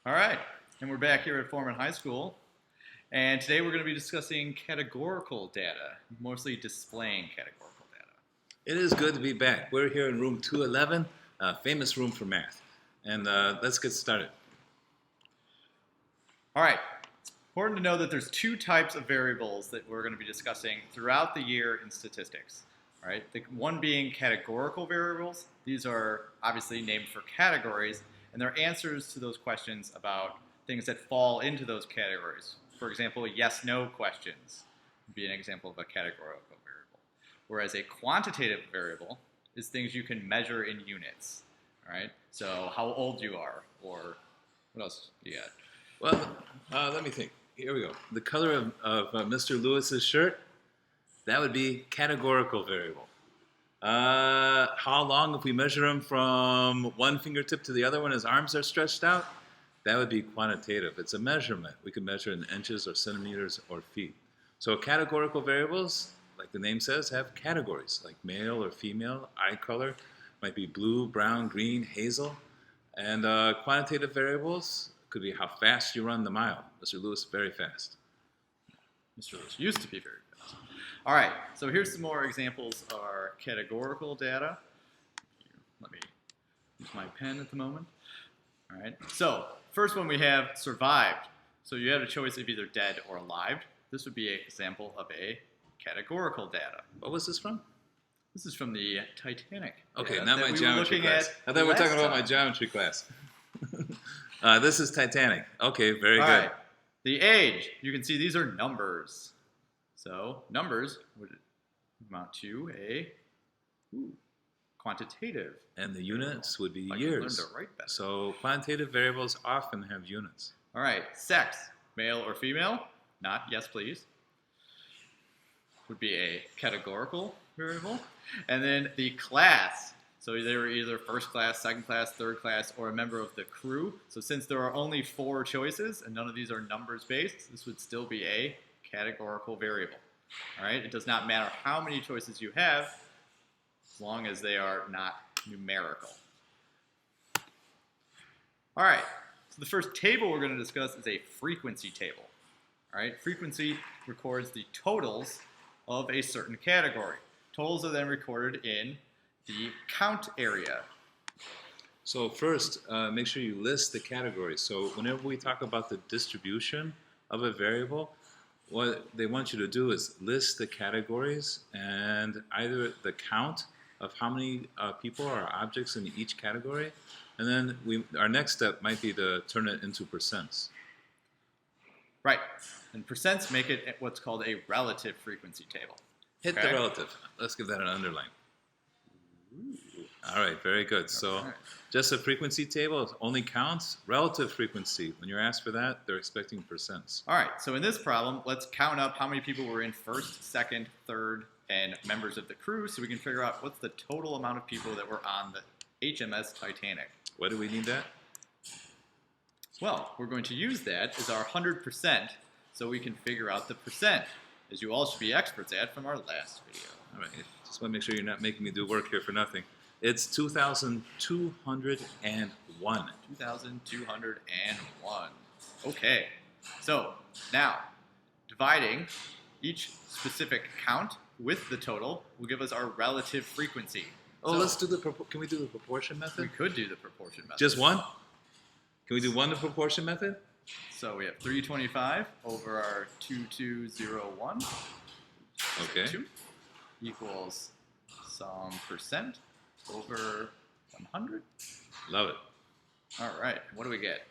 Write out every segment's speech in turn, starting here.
All right, and we're back here at Foreman High School, and today we're going to be discussing categorical data, mostly displaying categorical data. It is good to be back. We're here in room 211, famous room for math. And let's get started. All right, it's important to know that there's two types of variables that we're going to be discussing throughout the year in statistics. All right, the one being categorical variables. These are obviously named for categories, and they're answers to those questions about things that fall into those categories. For example, yes-no questions would be an example of a categorical variable. Whereas a quantitative variable is things you can measure in units. All right, so how old you are, or what else do you got? Well, let me think. Here we go. The color of Mr. Lewis's shirt, that would be categorical variable. How long, if we measure him from one fingertip to the other when his arms are stretched out, that would be quantitative. It's a measurement. We can measure in inches or centimeters or feet. So categorical variables, like the name says, have categories, like male or female, eye color, might be blue, brown, green, hazel. And quantitative variables could be how fast you run the mile. Mr. Lewis, very fast. Mr. Lewis used to be very fast. All right, so here's some more examples of our categorical data. Let me use my pen at the moment. All right, so first one we have survived. So you have a choice of either dead or alive. This would be an example of a categorical data. What was this from? This is from the Titanic. Okay, not my geometry class. I thought we were talking about my geometry class. This is Titanic. Okay, very good. Right. The age, you can see these are numbers. So numbers would amount to a quantitative. And the units would be I years. learned to write better. So quantitative variables often have units. All right, sex, male or female, not yes please, would be a categorical variable. And then the class, so they were either first class, second class, third class, or a member of the crew. So since there are only 4 choices and none of these are numbers based, this would still be a categorical variable. All right, it does not matter how many choices you have as long as they are not numerical. All right, so the first table we're going to discuss is a frequency table. All right, frequency records the totals of a certain category. Totals are then recorded in the count area. So first, make sure you list the categories. So whenever we talk about the distribution of a variable, what they want you to do is list the categories and either the count of how many people or objects in each category, and then our next step might be to turn it into percents. Right, and percents make it what's called a relative frequency table. Hit the relative. Let's give that an underline. Ooh. All right, very good. So right. Just a frequency table only counts relative frequency. When you're asked for that, they're expecting percents. All right, so in this problem, let's count up how many people were in first, second, third, and members of the crew so we can figure out what's the total amount of people that were on the HMS Titanic. Why do we need that? Well, we're going to use that as our 100% so we can figure out the percent, as you all should be experts at from our last video. All right, just want to make sure you're not making me do work here for nothing. It's 2,201. 2,201. Okay, so now dividing each specific count with the total will give us our relative frequency. Oh, so let's do can we do the proportion method? we could do the proportion method. Just one? Can we do one the proportion method? So we have 325 over our 2201. Okay. 2 equals some percent over 100. Love it. All right, what do we get?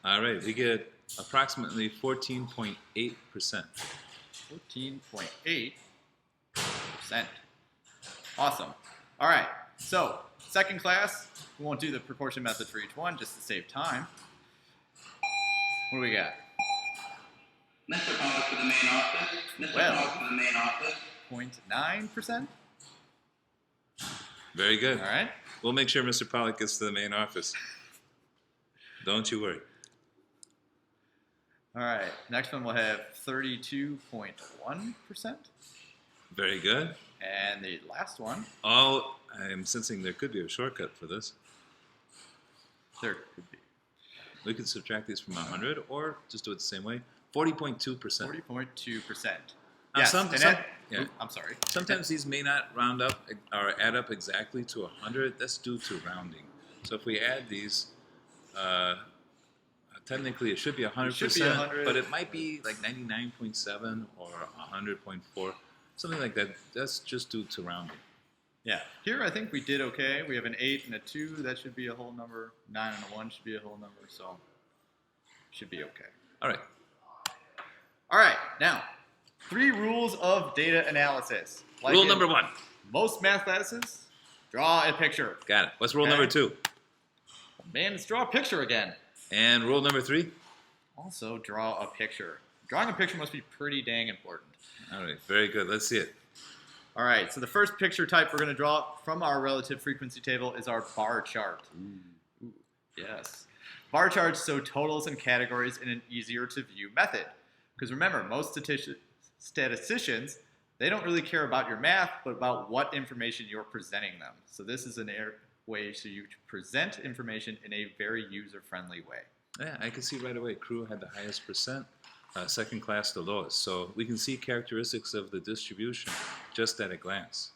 All right, we get approximately 14.8%. 14.8%. Awesome. All right, so second class, we won't do the proportion method for each one just to save time. What do we got? Mr. Pollock for the main office. Mr. Pollock for the main office. 0.9%. Very good. All right. We'll make sure Mr. Pollock gets to the main office. Don't you worry. All right. Next one we'll have 32.1%. Very good. And the last one. Oh, I am sensing there could be a shortcut for this. There could be. We could subtract these from 100 or just do it the same way. 40.2%. 40.2%. Now, Yes, yeah. I'm sorry. Sometimes these may not round up or add up exactly to 100. That's due to rounding. So if we add these, technically it should be 100%, It should be 100. but it might be like 99.7 or 100.4, something like that. That's just due to rounding. Yeah. Here I think we did okay. We have an 8 and a 2. That should be a whole number. 9 and a 1 should be a whole number. So should be okay. All right. All right. Now, 3 rules of data analysis. Like Rule in number 1. most math classes, draw a picture. Got it. What's rule Okay. number 2? Man, let's draw a picture again. And rule number 3? Also, draw a picture. Drawing a picture must be pretty dang important. All right. Very good. Let's see it. All right, so the first picture type we're going to draw from our relative frequency table is our bar chart. Ooh, yes. Bar charts show totals and categories in an easier to view method. Because remember, most statisticians, they don't really care about your math, but about what information you're presenting them. So this is an way so you present information in a very user-friendly way. Yeah, I can see right away crew had the highest percent, second class the lowest. So we can see characteristics of the distribution just at a glance.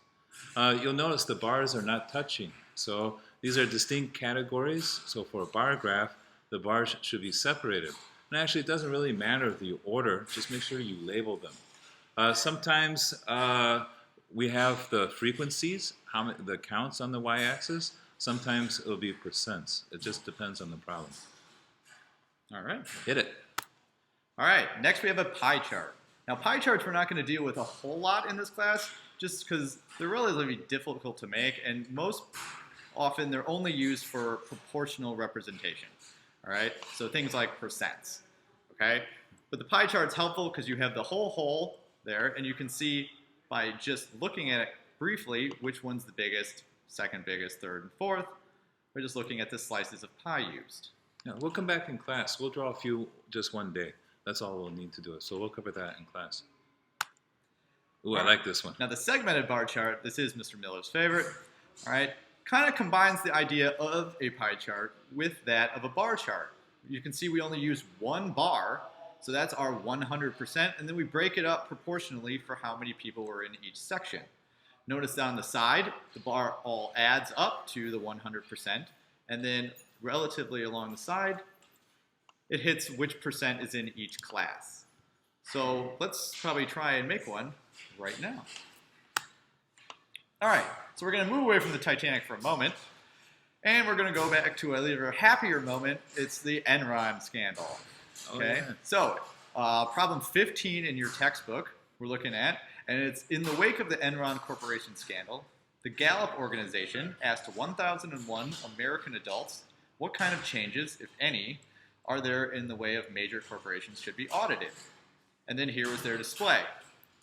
You'll notice the bars are not touching. So these are distinct categories. So for a bar graph, the bars should be separated. And actually, it doesn't really matter the order. Just make sure you label them. Sometimes we have the frequencies, the counts on the y-axis. Sometimes it'll be percents. It just depends on the problem. All right. Hit it. All right, next we have a pie chart. Now, pie charts we're not going to deal with a whole lot in this class, just because they're relatively difficult to make, and most often they're only used for proportional representation. All right, so things like percents. Okay, but the pie chart's helpful because you have the whole there, and you can see by just looking at it briefly which one's the biggest, second biggest, third, and fourth. We're just looking at the slices of pie used. Yeah, we'll come back in class. We'll draw a few just one day. That's all we'll need to do. So we'll cover that in class. Ooh, I like this one. Now the segmented bar chart, this is Mr. Miller's favorite, all right, kind of combines the idea of a pie chart with that of a bar chart. You can see we only use one bar, so that's our 100%, and then we break it up proportionally for how many people were in each section. Notice down the side, the bar all adds up to the 100%, and then relatively along the side, it hits which percent is in each class. So let's probably try and make one right now. All right, so we're going to move away from the Titanic for a moment, and we're going to go back to a little happier moment. It's the Enron scandal. Okay, yeah. So problem 15 in your textbook we're looking at, and it's in the wake of the Enron Corporation scandal. The Gallup organization asked 1,001 American adults what kind of changes, if any, are there in the way of major corporations should be audited. And then here was their display.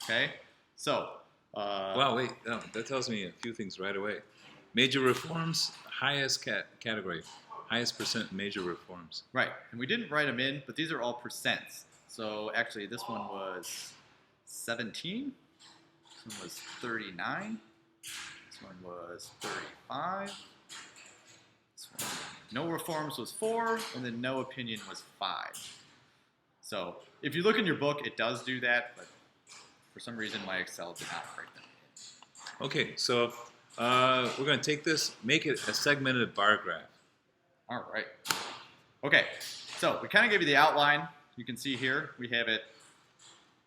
Okay, so. Wow, wait, no, that tells me a few things right away. Major reforms, highest category, highest percent major reforms. Right, and we didn't write them in, but these are all percents. So actually this one was 17, this one was 39, this one was 35, this one, no reforms was 4, and then no opinion was 5. So if you look in your book, it does do that, but for some reason my Excel did not break them. Okay, so we're going to take this, make it a segmented bar graph. All right. Okay, so we kind of gave you the outline. You can see here, we have it,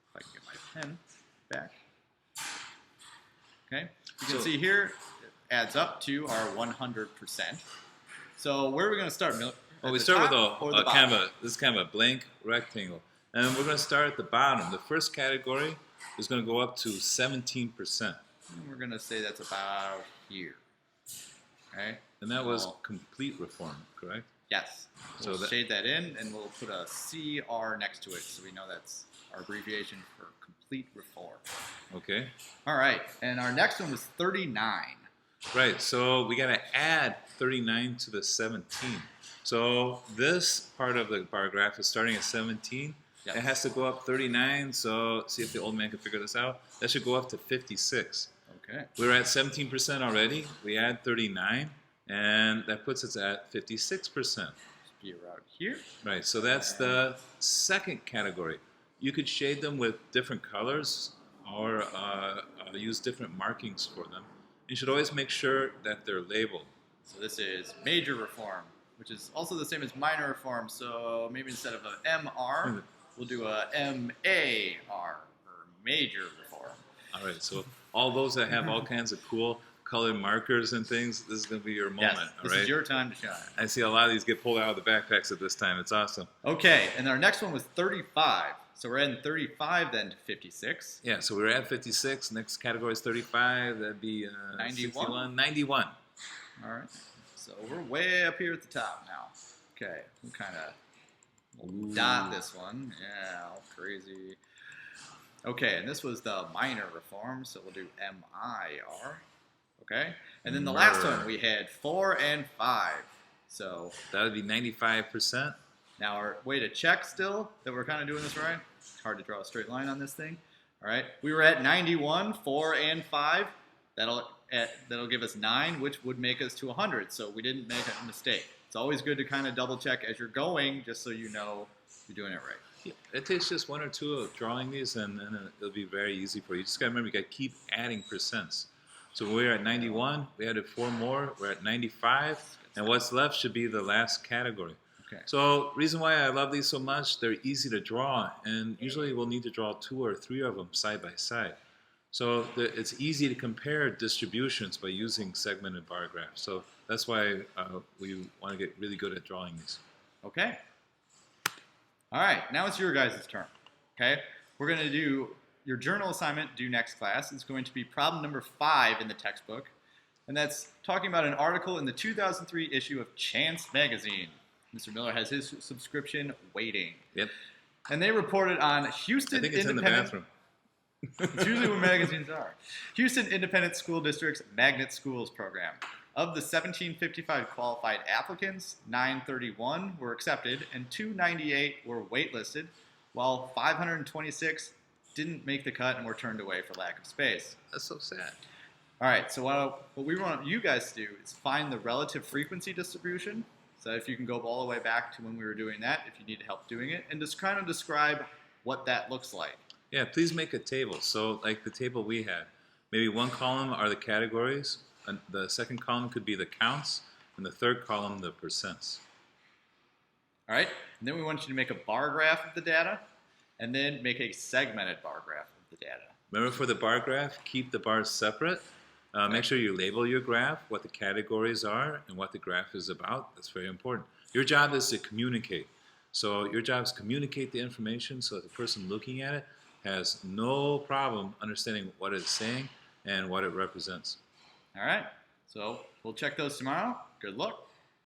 if I can get my pen back. Okay, you can see here, it adds up to our 100%. So where are we going to start, Miller? Well, we start with this is kind of a blank rectangle. And we're going to start at the bottom. The first category is going to go up to 17%. And we're going to say that's about here. Okay? And that was complete reform, correct? Yes. So We'll shade that in, and we'll put a CR next to it so we know that's our abbreviation for complete reform. Okay. All right, and our next one was 39. Right, so we got to add 39 to the 17. So this part of the bar graph is starting at 17. Yep. It has to go up 39, so see if the old man can figure this out. That should go up to 56. Okay. We're at 17% already. We add 39, and that puts us at 56%. be around here. Right, so that's the second category. You could shade them with different colors or use different markings for them. You should always make sure that they're labeled. So this is major reform, which is also the same as minor reform. So maybe instead of a MR, we'll do a MAR, or major reform. All right, so all those that have all kinds of cool colored markers and things, this is going to be your moment, Yes, all this right? is your time to shine. I see a lot of these get pulled out of the backpacks at this time. It's awesome. Okay, and our next one was 35. So we're adding 35 then to 56. Yeah, so we're at 56. Next category is 35. That'd be 91? 61. 91. All right, so we're way up here at the top now. Okay, we'll kind of dot this one. Yeah, all crazy. Okay, and this was the minor reform, so we'll do MIR. Okay, and then the last one we had 4 and 5. So That would be 95%. now our way to check still that we're kind of doing this right. It's hard to draw a straight line on this thing. All right, we were at 91, 4 and 5. That'll give us 9, which would make us to 100. So we didn't make a mistake. It's always good to kind of double check as you're going, just so you know you're doing it right. Yeah, it takes just one or two of drawing these, and then it'll be very easy for you. Just got to remember, you got to keep adding percents. So when we're at 91, we added 4 more. We're at 95, and what's left should be the last category. Okay. So reason why I love these so much, they're easy to draw, and usually we'll need to draw 2 or 3 of them side by side. So it's easy to compare distributions by using segmented bar graphs. So that's why we want to get really good at drawing these. Okay. All right, now it's your guys' turn. Okay, we're going to do your journal assignment due next class. It's going to be problem number 5 in the textbook, and that's talking about an article in the 2003 issue of Chance magazine. Mr. Miller has his subscription waiting. Yep. And they reported on Houston I think it's in the Independent. bathroom. It's usually what magazines are. Houston Independent School District's Magnet Schools program. Of the 1755 qualified applicants, 931 were accepted and 298 were waitlisted, while 526 didn't make the cut and were turned away for lack of space. That's so sad. All right, so what we want you guys to do is find the relative frequency distribution. So if you can go all the way back to when we were doing that, if you need help doing it, and just kind of describe what that looks like. Yeah, please make a table. So like the table we had, maybe one column are the categories, and the second column could be the counts, and the third column the percents. All right, and then we want you to make a bar graph of the data, and then make a segmented bar graph of the data. Remember, for the bar graph, keep the bars separate. Make sure you label your graph, what the categories are, and what the graph is about. That's very important. Your job is to communicate. So your job is to communicate the information so that the person looking at it has no problem understanding what it's saying and what it represents. All right, so we'll check those tomorrow. Good luck.